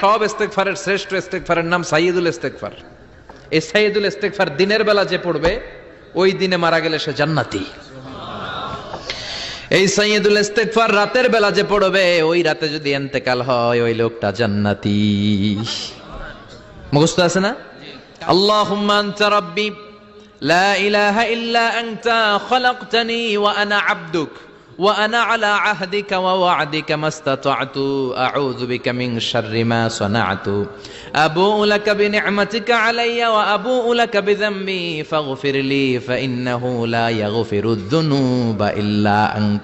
সব ইস্তেগফারের শ্রেষ্ঠ ইস্তেগফারের নাম সাইয়্যিদুল ইস্তেগফার। এই সাইয়্যিদুল ইস্তেগফার দিনের বেলা যে পড়বে ওই দিনে মারা গেলে সে জান্নাতি। এই সাইয়্যিদুল ইস্তেগফার রাতের বেলা যে পড়বে ওই রাতে যদি ইন্তেকাল হয় ওই লোকটা জান্নাতি। মুখস্থ আছে না? আল্লাহুম্মা আনতা রাব্বি লা ইলাহা ইল্লা আনতা খালাকতানি ওয়া আনা আবদুক ওয়া আনা আলা আহদিকা ওয়া ওয়া'দিকা মাস্তাতা'তু আউযু বিকা মিন শাররি মা সানা'তু আবুউ লাকা বিনি'মাতিকা আলাইয়া ওয়া আবুউ লাকা বিযামবি ফাগফিরলি ফা ইন্নাহু লা ইয়াগফিরুয যুনুবা ইল্লা আনতা।